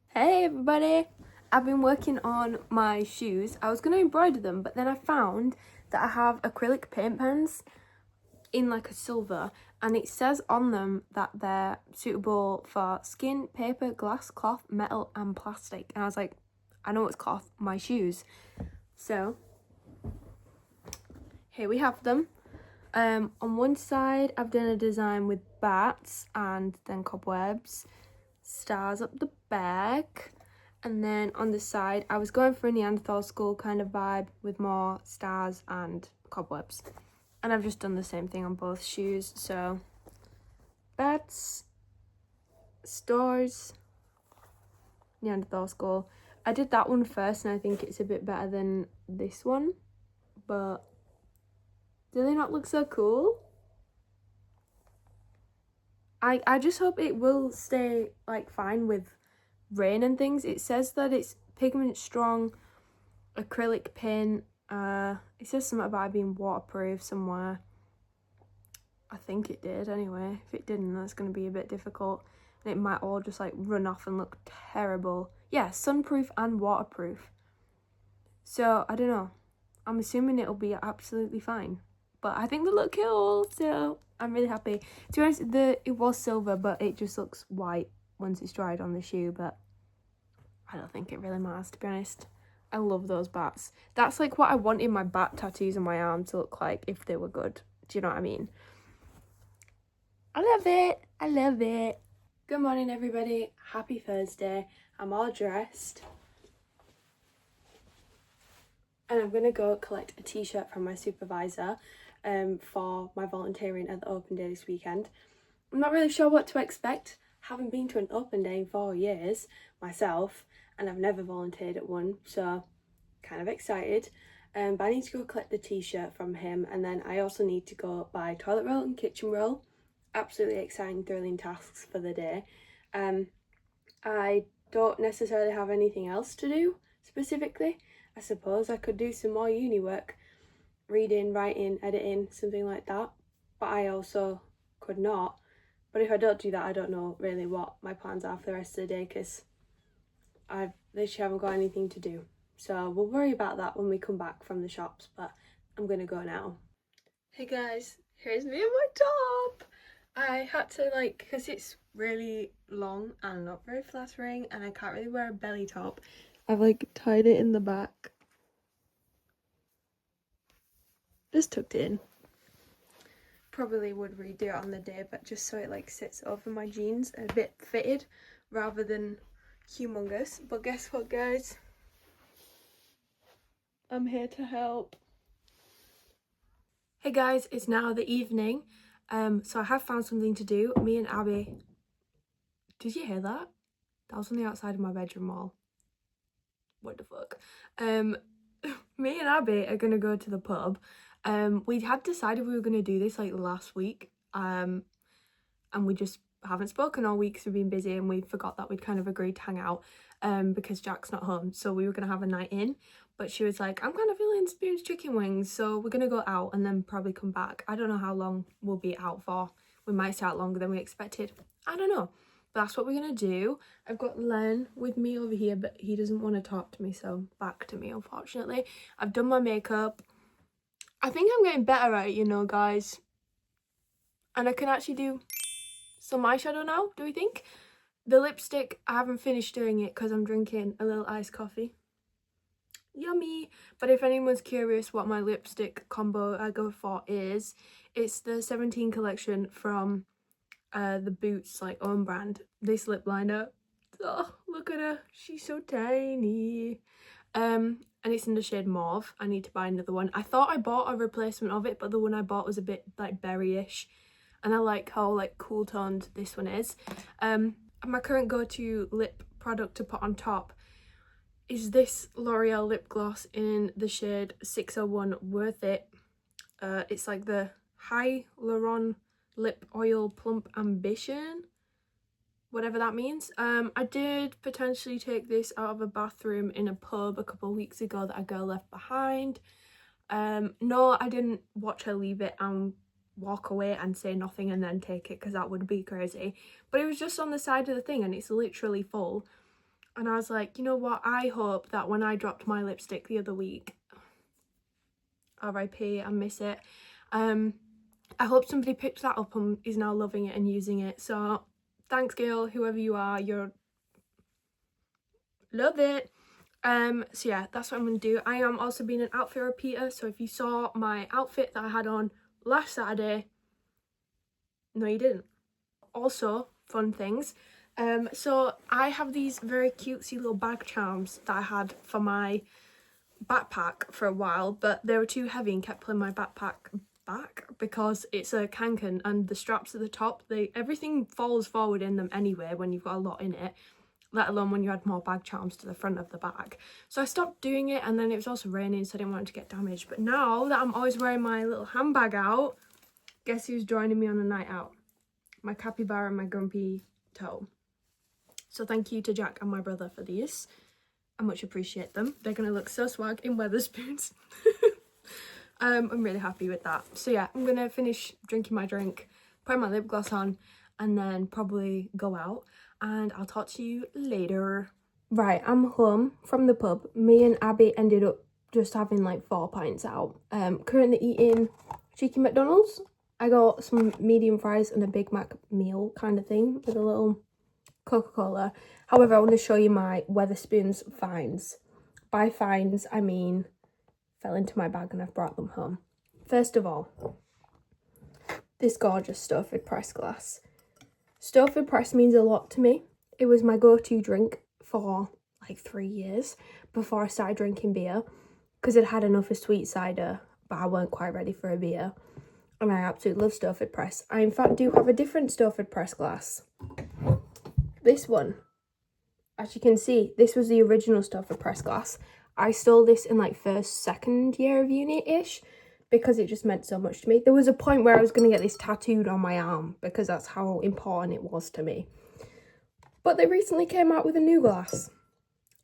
S1: Hey everybody, I've been working on my shoes. I was going to embroider them, but then I found that I have acrylic paint pens in like a silver, and it says on them that they're suitable for skin, paper, glass, cloth, metal and plastic. And I was like, I know it's cloth, my shoes. So here we have them. On one side I've done a design with bats and then cobwebs, stars up the back, and then on the side I was going for a Neanderthal skull kind of vibe with more stars and cobwebs. And I've just done the same thing on both shoes. So bats, stars, Neanderthal skull. I did that one first and I think it's a bit better than this one, but do they not look so cool? I just hope it will stay like fine with rain and things. It says that it's pigment strong acrylic paint. It says something about it being waterproof somewhere. I think it did anyway. If it didn't, that's going to be a bit difficult. And it might all just like run off and look terrible. Yeah, sunproof and waterproof. So I don't know. I'm assuming it'll be absolutely fine. But I think they look cool, so I'm really happy. To be honest, it was silver, but it just looks white once it's dried on the shoe. But I don't think it really matters, to be honest. I love those bats. That's like what I wanted my bat tattoos on my arm to look like if they were good. Do you know what I mean? I love it. I love it. Good morning, everybody. Happy Thursday. I'm all dressed. And I'm going to go collect a t-shirt from my supervisor for my volunteering at the open day this weekend. I'm not really sure what to expect. Haven't been to an open day in 4 years myself, and I've never volunteered at one, so kind of excited. But I need to go collect the t-shirt from him, and then I also need to go buy toilet roll and kitchen roll. Absolutely exciting, thrilling tasks for the day. I don't necessarily have anything else to do specifically. I suppose I could do some more uni work, reading, writing, editing, something like that, but I also could not. But if I don't do that, I don't know really what my plans are for the rest of the day, because I literally haven't got anything to do. So we'll worry about that when we come back from the shops, but I'm gonna go now. Hey guys, here's me in my top. I had to because it's really long and not very flattering, and I can't really wear a belly top. I've tied it in the back. Just tucked it in. Probably would redo it on the day, but just so it sits over my jeans a bit fitted rather than humongous. But guess what, guys? I'm here to help. Hey guys, it's now the evening. So I have found something to do. Me and Abby. Did you hear that? That was on the outside of my bedroom wall. What the fuck? Me and Abby are gonna go to the pub. We had decided we were gonna do this last week. And we just haven't spoken all week, so we've been busy, and we forgot that we'd kind of agreed to hang out because Jack's not home, so we were gonna have a night in, but she was like, I'm kind of feeling Spoon's chicken wings, so we're gonna go out and then probably come back. I don't know how long we'll be out for. We might stay out longer than we expected. I don't know, but that's what we're gonna do. I've got Len with me over here, but he doesn't want to talk to me, so back to me, unfortunately. I've done my makeup. I think I'm getting better at it, guys, and I can actually do some eyeshadow now, do we think? The lipstick, I haven't finished doing it because I'm drinking a little iced coffee. Yummy! But if anyone's curious what my lipstick combo I go for is, it's the 17 collection from the Boots own brand. This lip liner. Oh, look at her. She's so tiny. And it's in the shade mauve. I need to buy another one. I thought I bought a replacement of it, but the one I bought was a bit berry-ish. And I like how cool toned this one is. My current go-to lip product to put on top is this L'Oreal lip gloss in the shade 601 Worth It. It's the Hyaluron Lip Oil Plump Ambition, whatever that means. I did potentially take this out of a bathroom in a pub a couple of weeks ago that a girl left behind. No, I didn't watch her leave it and walk away and say nothing and then take it, because that would be crazy. But it was just on the side of the thing and it's literally full. And I was like, you know what, I hope that when I dropped my lipstick the other week, RIP, I miss it, I hope somebody picked that up and is now loving it and using it. So thanks, girl, whoever you are, you're love it. So yeah, that's what I'm gonna do. I am also being an outfit repeater, so if you saw my outfit that I had on last Saturday, no you didn't. Also, fun things, so I have these very cutesy little bag charms that I had for my backpack for a while, but they were too heavy and kept pulling my backpack back because it's a cancan and the straps at the top, everything falls forward in them anyway when you've got a lot in it, let alone when you add more bag charms to the front of the bag. So I stopped doing it, and then it was also raining, so I didn't want it to get damaged. But now that I'm always wearing my little handbag out, guess who's joining me on a night out? My capybara and my grumpy toe. So thank you to Jack and my brother for these. I much appreciate them. They're gonna look so swag in Weatherspoons. I'm really happy with that. So yeah, I'm gonna finish drinking my drink, put my lip gloss on, and then probably go out, and I'll talk to you later. Right, I'm home from the pub. Me and Abby ended up just having like 4 pints out. Currently eating cheeky McDonald's. I got some medium fries and a Big Mac meal kind of thing with a little Coca-Cola. However, I want to show you my Weatherspoons finds. By finds, I mean fell into my bag and I've brought them home. First of all, this gorgeous Stowford Press glass. Stowford Press means a lot to me. It was my go-to drink for like 3 years before I started drinking beer, because it had enough of sweet cider, but I weren't quite ready for a beer. And I absolutely love Stowford Press. I in fact do have a different Stowford Press glass. This one. As you can see, this was the original Stowford Press glass. I stole this in like second year of uni-ish because it just meant so much to me. There was a point where I was going to get this tattooed on my arm because that's how important it was to me. But they recently came out with a new glass.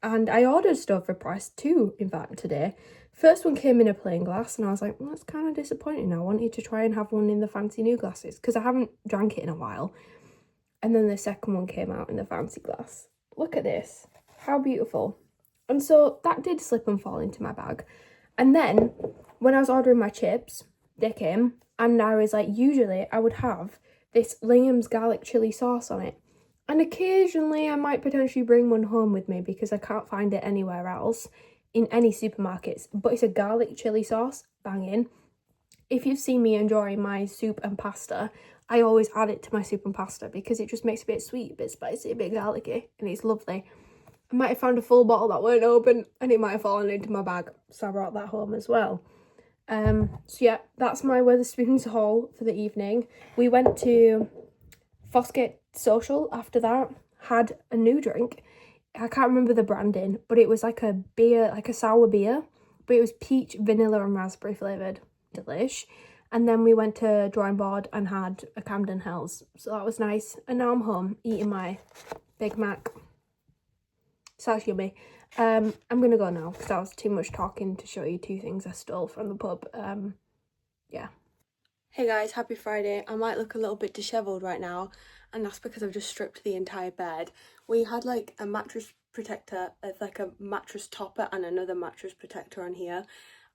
S1: And I ordered Stowford Press too, in fact, today. First one came in a plain glass and I was like, well, that's kind of disappointing. I wanted to try and have one in the fancy new glasses because I haven't drank it in a while. And then the second one came out in the fancy glass. Look at this. How beautiful. And so that did slip and fall into my bag. And then when I was ordering my chips, they came, and I was like, usually I would have this Lingham's garlic chili sauce on it. And occasionally I might potentially bring one home with me because I can't find it anywhere else in any supermarkets. But it's a garlic chili sauce, banging. If you've seen me enjoying my soup and pasta, I always add it to my soup and pasta because it just makes it a bit sweet, a bit spicy, a bit garlicky, and it's lovely. I might have found a full bottle that weren't open and it might have fallen into my bag, so I brought that home as well. So yeah, that's my Weatherspoons haul for the evening. We went to Fosgate Social after that, had a new drink. I can't remember the branding, but it was like a beer, like a sour beer, but it was peach, vanilla and raspberry flavoured. Delish. And then we went to Drawing Board and had a Camden Hells, so that was nice. And now I'm home eating my Big Mac. So that's yummy. I'm gonna go now because that was too much talking to show you 2 things I stole from the pub. Yeah. Hey guys, happy Friday. I might look a little bit dishevelled right now, and that's because I've just stripped the entire bed. We had like a mattress protector, like a mattress topper and another mattress protector on here.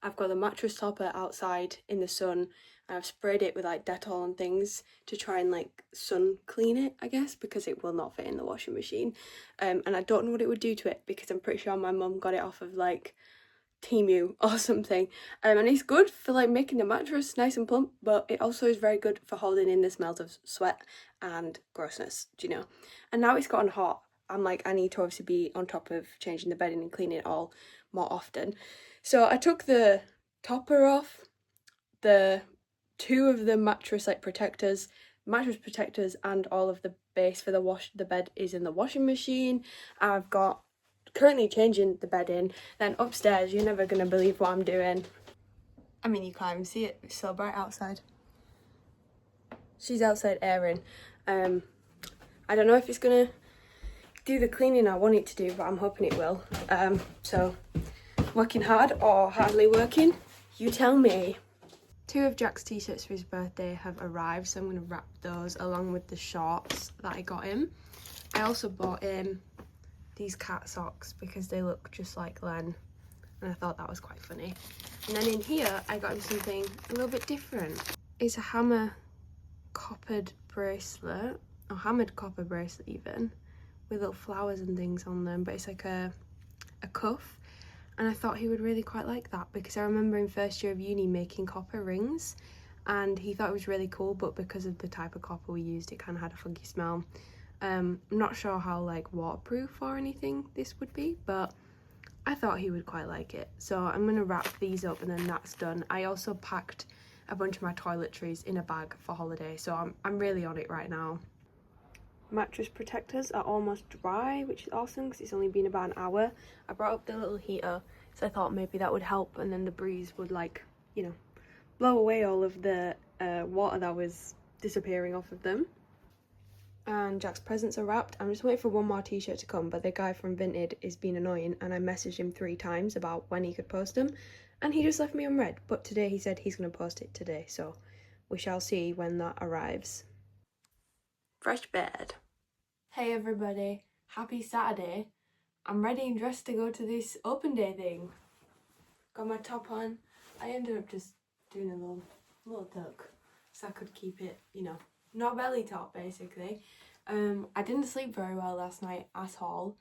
S1: I've got the mattress topper outside in the sun, and I've sprayed it with like Dettol and things to try and like sun clean it, I guess, because it will not fit in the washing machine. And I don't know what it would do to it because I'm pretty sure my mum got it off of like Temu or something. And it's good for like making the mattress nice and plump, but it also is very good for holding in the smells of sweat and grossness, do you know? And now it's gotten hot. I'm like, I need to obviously be on top of changing the bedding and cleaning it all more often. So I took the topper off, the 2 of the mattress protectors, and all of the base for the bed is in the washing machine. I've got currently changing the bed in. Then upstairs, you're never gonna believe what I'm doing. I mean, you can't even see it. It's so bright outside. She's outside airing. I don't know if it's gonna do the cleaning I want it to do, but I'm hoping it will. So working hard or hardly working? You tell me. 2 of Jack's t-shirts for his birthday have arrived, so I'm going to wrap those along with the shorts that I got him. I also bought him these cat socks because they look just like Len, and I thought that was quite funny. And then in here I got him something a little bit different. It's a hammered copper bracelet even, with little flowers and things on them, but it's like a cuff, and I thought he would really quite like that because I remember in first year of uni making copper rings, and he thought it was really cool, but because of the type of copper we used, it kind of had a funky smell. I'm not sure how like waterproof or anything this would be, but I thought he would quite like it. So I'm gonna wrap these up and then that's done. I also packed a bunch of my toiletries in a bag for holiday, so I'm really on it right now. Mattress protectors are almost dry, which is awesome because it's only been about an hour. I brought up the little heater, so I thought maybe that would help, and then the breeze would, like, you know, blow away all of the water that was disappearing off of them. And Jack's presents are wrapped. I'm just waiting for one more t-shirt to come, but the guy from Vinted is being annoying, and I messaged him 3 times about when he could post them, and he just left me unread. But today he said he's going to post it today, so we shall see when that arrives. Fresh bed. Hey everybody, happy Saturday. I'm ready and dressed to go to this open day thing. Got my top on. I ended up just doing a little tuck so I could keep it, you know, not belly top basically. I didn't sleep very well last night at all.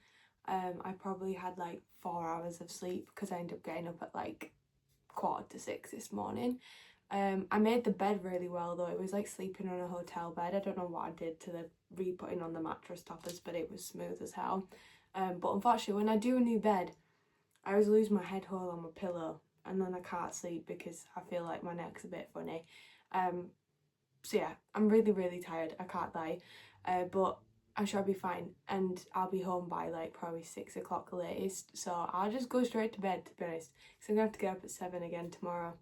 S1: I probably had like 4 hours of sleep because I ended up getting up at like 5:45 this morning. I made the bed really well though. It was like sleeping on a hotel bed. I don't know what I did to the re-putting on the mattress toppers, but it was smooth as hell. But unfortunately, when I do a new bed, I always lose my head hole on my pillow, and then I can't sleep because I feel like my neck's a bit funny. So yeah, I'm really tired, I can't lie, but I'm sure I'll be fine, and I'll be home by like probably 6 o'clock the latest, so I'll just go straight to bed, to be honest, because I'm gonna have to get up at 7 again tomorrow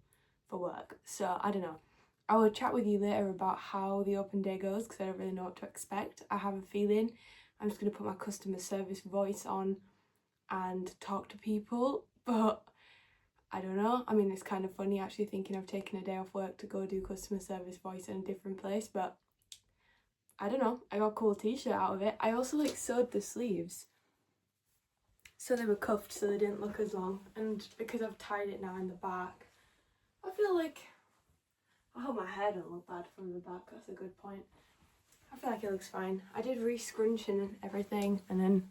S1: for work. So I don't know, I will chat with you later about how the open day goes because I don't really know what to expect. I have a feeling I'm just going to put my customer service voice on and talk to people, but I don't know. I mean, it's kind of funny actually thinking of taking a day off work to go do customer service voice in a different place, but I don't know. I got a cool t-shirt out of it. I also like sewed the sleeves so they were cuffed so they didn't look as long, and because I've tied it now in the back, I feel like, I hope my hair don't look bad from the back, that's a good point. I feel like it looks fine. I did re-scrunching and everything, and then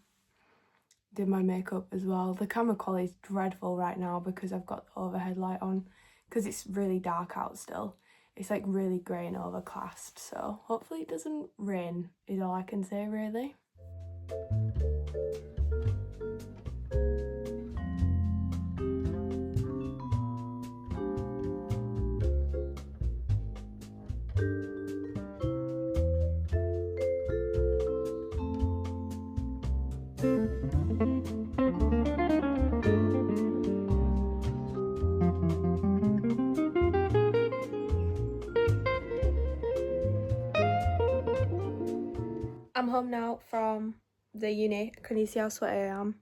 S1: did my makeup as well. The camera quality is dreadful right now because I've got the overhead light on because it's really dark out still. It's like really grey and overcast, so hopefully it doesn't rain is all I can say really. I'm home now from the uni. Can you see how sweaty I am?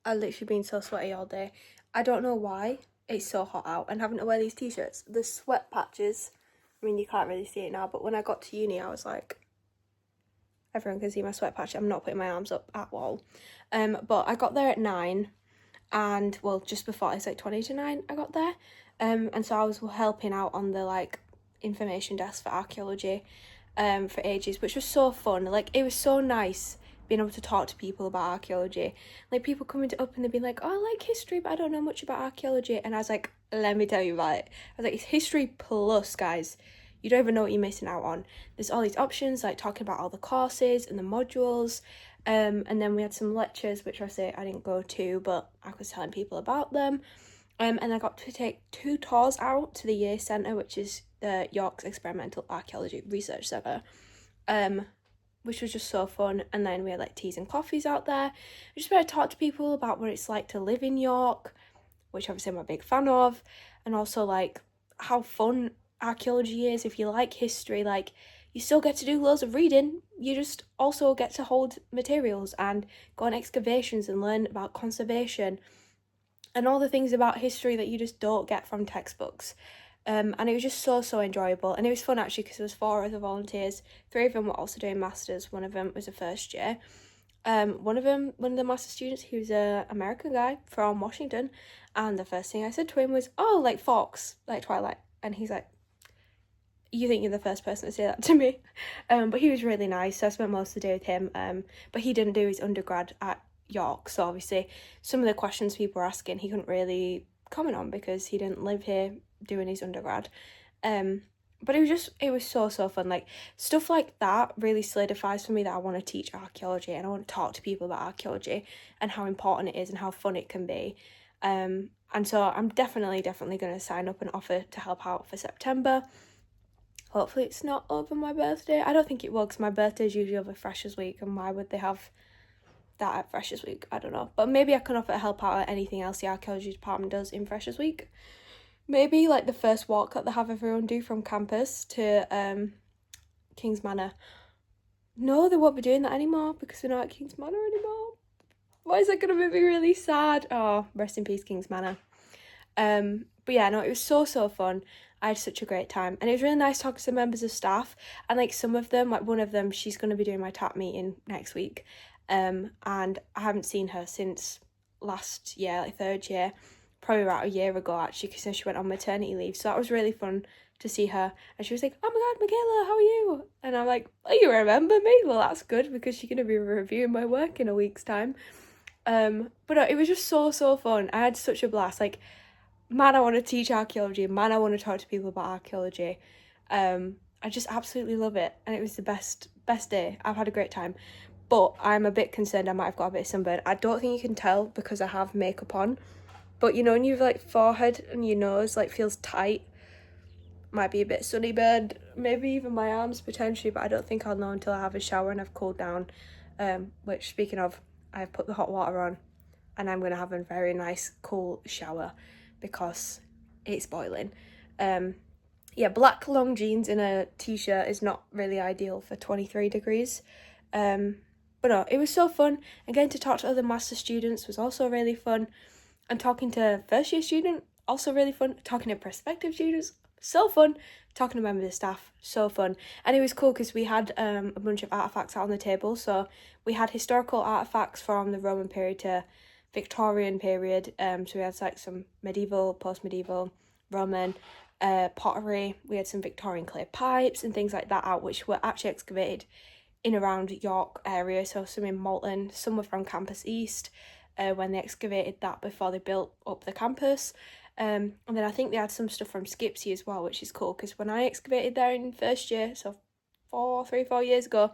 S1: I've literally been so sweaty all day. I don't know why. It's so hot out, and having to wear these t-shirts, the sweat patches, I mean you can't really see it now, but when I got to uni I was like, everyone can see my sweat patch. I'm not putting my arms up at all. But I got there at 9, and well, just before, it's like 20 to 9 I got there. And so I was helping out on the like information desk for archaeology for ages, which was so fun. Like, it was so nice being able to talk to people about archaeology. Like, people coming up and they'd be like, oh, I like history, but I don't know much about archaeology. And I was like, let me tell you about it. I was like, it's history plus, guys. You don't even know what you're missing out on. There's all these options, like talking about all the courses and the modules. And then we had some lectures, which I say I didn't go to, but I was telling people about them. And I got to take 2 tours out to the Year Centre, which is the York's Experimental Archaeology Research Centre, which was just so fun. And then we had like teas and coffees out there. I just want to talk to people about what it's like to live in York, which obviously I'm a big fan of, and also like how fun archaeology is. If you like history, like, you still get to do loads of reading, you just also get to hold materials and go on excavations and learn about conservation and all the things about history that you just don't get from textbooks. And it was just so enjoyable, and it was fun actually because there was 4 other volunteers. 3 of them were also doing masters, one of them was a first year. One of the master students, he was a American guy from Washington, and the first thing I said to him was, "Oh, like Fox, like Twilight," and he's like, "You think you're the first person to say that to me?" But he was really nice, so I spent most of the day with him. But he didn't do his undergrad at York, so obviously some of the questions people were asking he couldn't really comment on because he didn't live here doing his undergrad. But it was so fun. Like, stuff like that really solidifies for me that I want to teach archaeology and I want to talk to people about archaeology and how important it is and how fun it can be. And so I'm definitely going to sign up and offer to help out for September. Hopefully it's not over my birthday. I don't think it will, because my birthday is usually over Freshers Week, and why would they have that at Freshers Week? I don't know. But maybe I can offer to help out at anything else the archaeology department does in Freshers Week. Maybe like the first walk that they have everyone do from campus to King's Manor. No, they won't be doing that anymore because we're not at King's Manor anymore. Why is that going to make me really sad? Oh, rest in peace, King's Manor. But yeah, no, it was so fun. I had such a great time, and it was really nice talking to members of staff, and like some of them, like one of them, she's going to be doing my TAP meeting next week, and I haven't seen her since last year, like third year, probably about a year ago actually, because she went on maternity leave, so that was really fun to see her, and she was like, "Oh my god, Michaela, how are you?" And I'm like, "Oh, you remember me? Well, that's good, because she's going to be reviewing my work in a week's time." But no, it was just so fun. I had such a blast. Like, man, I want to teach archaeology. Man, I want to talk to people about archaeology. I just absolutely love it, and it was the best day. I've had a great time, but I'm a bit concerned I might have got a bit of sunburn. I don't think you can tell because I have makeup on, but you know, when you've like forehead and your nose like feels tight, might be a bit sunny burned, maybe even my arms potentially, but I don't think I'll know until I have a shower and I've cooled down. Which, speaking of, I've put the hot water on, and I'm gonna have a very nice cool shower because it's boiling. Yeah, black long jeans in a t-shirt is not really ideal for 23 degrees. But no, it was so fun, and getting to talk to other master students was also really fun, and talking to first year student, also really fun, talking to prospective students, so fun, talking to members of staff, so fun. And it was cool because we had a bunch of artefacts out on the table, so we had historical artefacts from the Roman period to Victorian period, so we had like some medieval, post-medieval, Roman, pottery. We had some Victorian clay pipes and things like that out, which were actually excavated in around York area, so some in Malton, some were from Campus East, when they excavated that before they built up the campus. And then I think they had some stuff from Skipsey as well, which is cool, because when I excavated there in first year, so 4 years ago,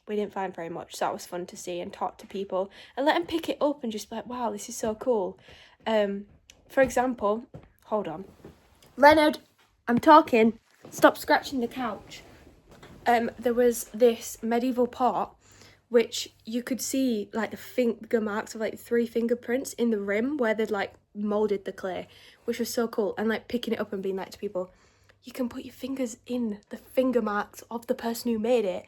S1: we didn't find very much, so that was fun to see and talk to people and let them pick it up and just be like, wow, this is so cool. For example, hold on, Leonard, I'm talking, stop scratching the couch. There was this medieval pot which you could see like the finger marks of like 3 fingerprints in the rim where they'd like molded the clay, which was so cool. And like picking it up and being like to people, you can put your fingers in the finger marks of the person who made it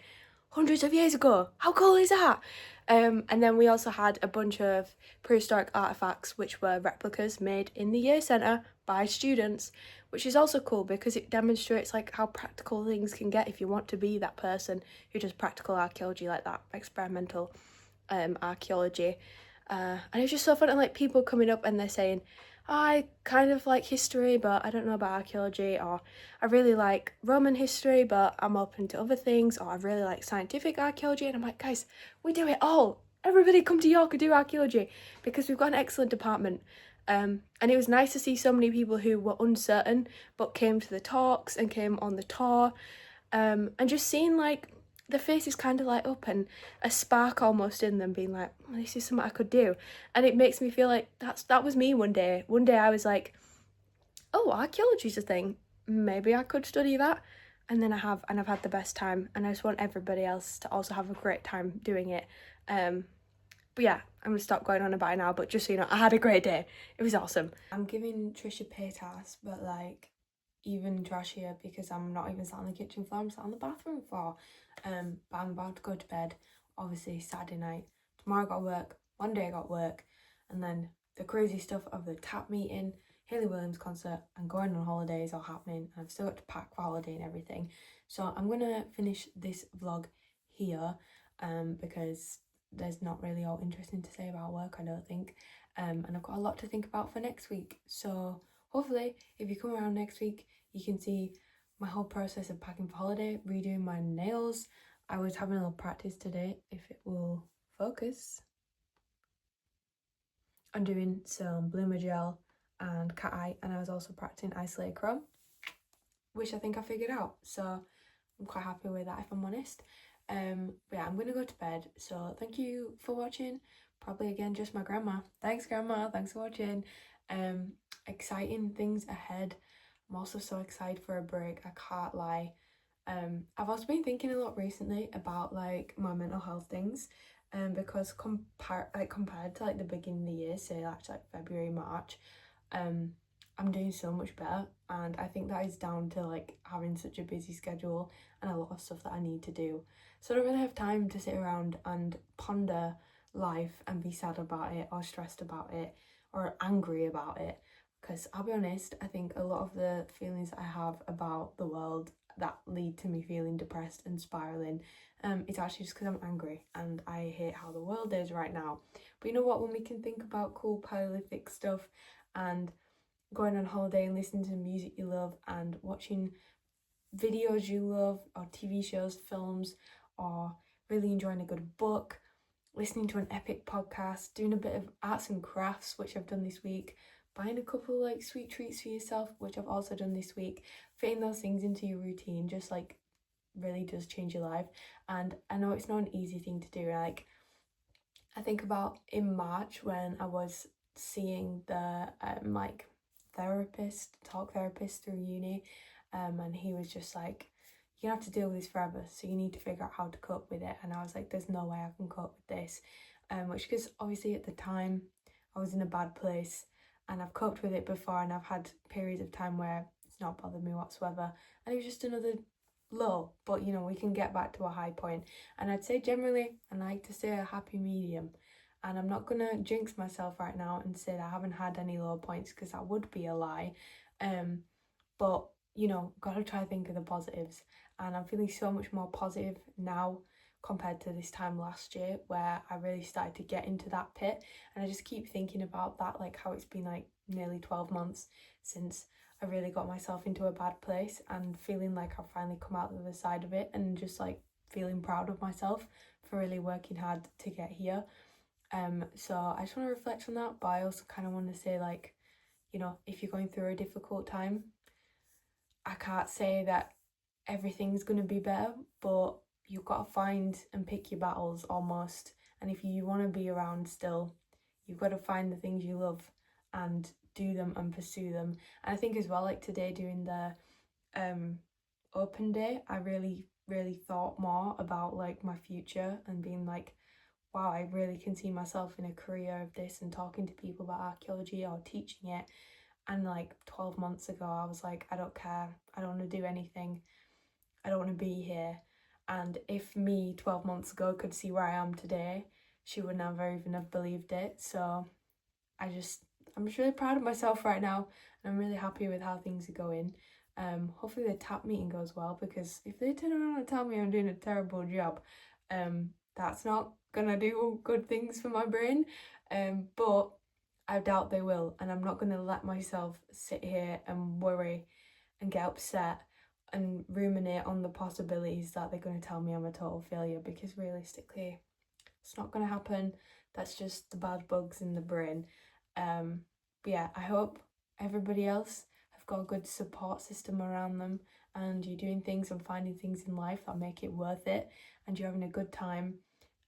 S1: hundreds of years ago. How cool is that? And then we also had a bunch of prehistoric artifacts which were replicas made in the year centre by students, which is also cool because it demonstrates like how practical things can get if you want to be that person who does practical archaeology, like that experimental archaeology. And it was just so fun, and like people coming up and they're saying, I kind of like history but I don't know about archaeology, or I really like Roman history but I'm open to other things, or I really like scientific archaeology. And I'm like, guys, we do it all. Everybody come to York and do archaeology because we've got an excellent department. And it was nice to see so many people who were uncertain but came to the talks and came on the tour, and just seeing like the faces kind of light up and a spark almost in them being like, oh, this is something I could do. And it makes me feel like that was me one day. One day I was like, oh, archaeology's a thing. Maybe I could study that. And then I've had the best time, and I just want everybody else to also have a great time doing it. But yeah, I'm going to stop going on about it now, but just so you know, I had a great day. It was awesome. I'm giving Trisha pay tasks, but like even trashier because I'm not even sat on the kitchen floor, I'm sat on the bathroom floor. But I'm about to go to bed, obviously Saturday night. Tomorrow I got work, Monday I got work, and then the crazy stuff of the TAP meeting, Hayley Williams concert, and going on holidays all happening, and I've still got to pack for holiday and everything. So I'm gonna finish this vlog here, because there's not really all interesting to say about work, I don't think. And I've got a lot to think about for next week. So hopefully, if you come around next week, you can see my whole process of packing for holiday, redoing my nails. I was having a little practice today, if it will focus. I'm doing some bloomer gel and cat eye, and I was also practicing isolated chrome, which I think I figured out. So I'm quite happy with that, if I'm honest. But yeah, I'm gonna go to bed. So thank you for watching. Probably again just my grandma. Thanks grandma, thanks for watching. Exciting things ahead. I'm also so excited for a break, I can't lie. I've also been thinking a lot recently about like my mental health things, because compared to like the beginning of the year, say like February, March, I'm doing so much better, and I think that is down to like having such a busy schedule and a lot of stuff that I need to do. So I don't really have time to sit around and ponder life and be sad about it or stressed about it or angry about it, because I'll be honest, I think a lot of the feelings I have about the world that lead to me feeling depressed and spiraling, it's actually just because I'm angry and I hate how the world is right now. But you know what, when we can think about cool Paleolithic stuff and going on holiday and listening to music you love and watching videos you love or TV shows, films, or really enjoying a good book, listening to an epic podcast, doing a bit of arts and crafts, which I've done this week, buying a couple like sweet treats for yourself, which I've also done this week, fitting those things into your routine just like really does change your life. And I know it's not an easy thing to do. Like I think about in March when I was seeing the like talk therapist through uni, and he was just like, you're gonna have to deal with this forever, so you need to figure out how to cope with it. And I was like, there's no way I can cope with this, which, because obviously at the time I was in a bad place, and I've coped with it before, and I've had periods of time where it's not bothered me whatsoever, and it was just another low, but you know, we can get back to a high point. And I'd say generally I like to stay a happy medium, and I'm not gonna jinx myself right now and say that I haven't had any low points, because that would be a lie. But you know, gotta try to think of the positives, and I'm feeling so much more positive now compared to this time last year where I really started to get into that pit. And I just keep thinking about that, like how it's been like nearly 12 months since I really got myself into a bad place, and feeling like I've finally come out the other side of it, and just like feeling proud of myself for really working hard to get here. So I just want to reflect on that, but I also kind of want to say, like, you know, if you're going through a difficult time, I can't say that everything's going to be better, but you've got to find and pick your battles almost. And if you want to be around still, you've got to find the things you love and do them and pursue them. And I think as well, like today doing the open day, I really thought more about like my future and being like, wow, I really can see myself in a career of this and talking to people about archaeology or teaching it. And like 12 months ago I was like, I don't care, I don't want to do anything, I don't want to be here. And if me 12 months ago could see where I am today, she would never even have believed it. So I'm just really proud of myself right now, and I'm really happy with how things are going. Hopefully the tap meeting goes well, because if they turn around and tell me I'm doing a terrible job, that's not gonna do good things for my brain. But I doubt they will, and I'm not gonna let myself sit here and worry and get upset and ruminate on the possibilities that they're going to tell me I'm a total failure, because realistically it's not going to happen. That's just the bad bugs in the brain. But yeah, I hope everybody else have got a good support system around them, and you're doing things and finding things in life that make it worth it, and you're having a good time,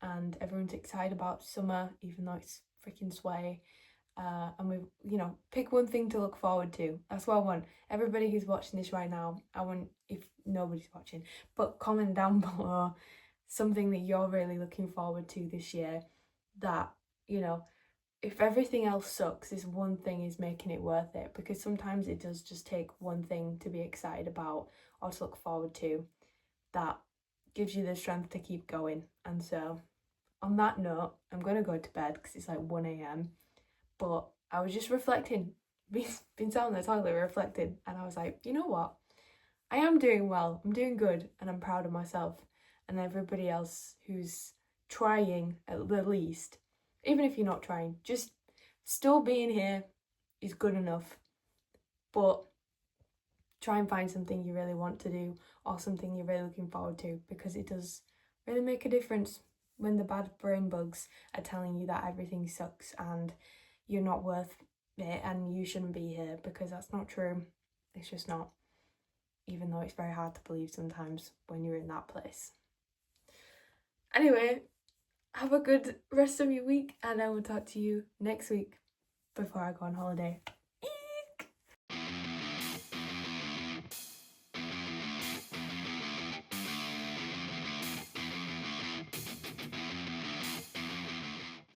S1: and everyone's excited about summer even though it's freaking sweaty. And we, you know, pick one thing to look forward to. That's what I want. Everybody who's watching this right now, I want, if nobody's watching, but comment down below something that you're really looking forward to this year, that, you know, if everything else sucks, this one thing is making it worth it, because sometimes it does just take one thing to be excited about or to look forward to that gives you the strength to keep going. And so on that note, I'm going to go to bed because it's like 1 a.m. But I was just reflecting, been sat on the toilet reflecting, and I was like, you know what? I am doing well, I'm doing good, and I'm proud of myself and everybody else who's trying at the least. Even if you're not trying, just still being here is good enough. But try and find something you really want to do or something you're really looking forward to, because it does really make a difference when the bad brain bugs are telling you that everything sucks and you're not worth it and you shouldn't be here, because that's not true. It's just not, even though it's very hard to believe sometimes when you're in that place. Anyway, have a good rest of your week and I will talk to you next week before I go on holiday.